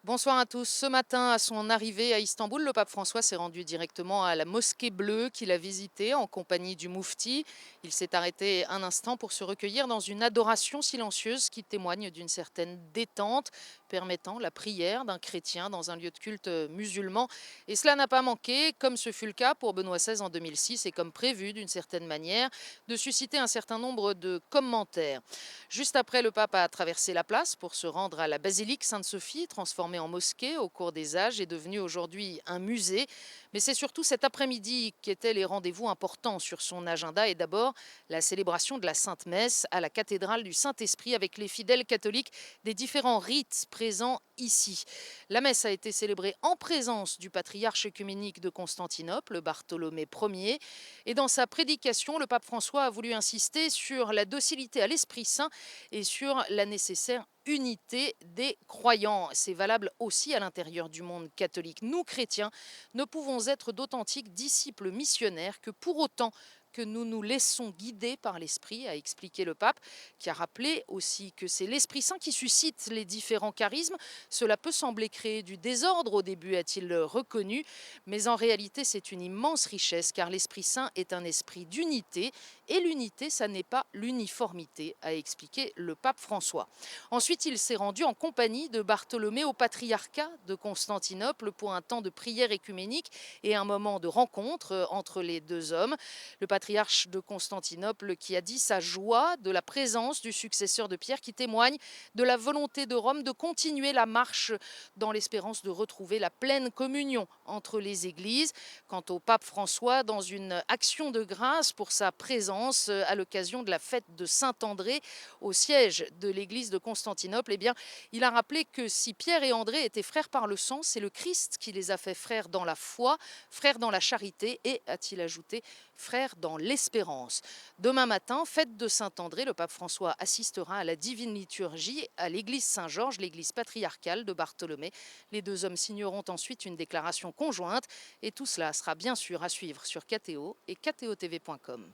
Bonsoir à tous. Ce matin, à son arrivée à Istanbul, le pape François s'est rendu directement à la mosquée bleue qu'il a visitée en compagnie du Moufti. Il s'est arrêté un instant pour se recueillir dans une adoration silencieuse qui témoigne d'une certaine détente, permettant la prière d'un chrétien dans un lieu de culte musulman. Et cela n'a pas manqué, comme ce fut le cas pour Benoît XVI en 2006 et comme prévu d'une certaine manière, de susciter un certain nombre de commentaires. Juste après, le pape a traversé la place pour se rendre à la basilique Sainte-Sophie, transformée en mosquée au cours des âges et devenue aujourd'hui un musée. Mais c'est surtout cet après-midi qu'étaient les rendez-vous importants sur son agenda. Et d'abord, la célébration de la Sainte Messe à la cathédrale du Saint-Esprit avec les fidèles catholiques des différents rites présents ici. La messe a été célébrée en présence du patriarche œcuménique de Constantinople, Bartholomée Ier. Et dans sa prédication, le pape François a voulu insister sur la docilité à l'Esprit Saint et sur la nécessaire unité des croyants. C'est valable aussi à l'intérieur du monde catholique. Nous, chrétiens, ne pouvons être d'authentiques disciples missionnaires que pour autant que nous nous laissons guider par l'Esprit, a expliqué le pape, qui a rappelé aussi que c'est l'Esprit Saint qui suscite les différents charismes. Cela peut sembler créer du désordre au début, a-t-il reconnu, mais en réalité c'est une immense richesse car l'Esprit Saint est un esprit d'unité et l'unité, ça n'est pas l'uniformité, a expliqué le pape François. Ensuite, il s'est rendu en compagnie de Bartholomée au patriarcat de Constantinople pour un temps de prière écuménique et un moment de rencontre entre les deux hommes. Le patriarche de Constantinople qui a dit sa joie de la présence du successeur de Pierre qui témoigne de la volonté de Rome de continuer la marche dans l'espérance de retrouver la pleine communion entre les églises. Quant au pape François, dans une action de grâce pour sa présence à l'occasion de la fête de Saint-André au siège de l'église de Constantinople, eh bien, il a rappelé que si Pierre et André étaient frères par le sang, c'est le Christ qui les a fait frères dans la foi, frères dans la charité et, a-t-il ajouté, frères dans l'espérance. Demain matin, fête de Saint-André, le pape François assistera à la divine liturgie à l'église Saint-Georges, l'église patriarcale de Bartholomée. Les deux hommes signeront ensuite une déclaration conjointe et tout cela sera bien sûr à suivre sur KTO et ktotv.com.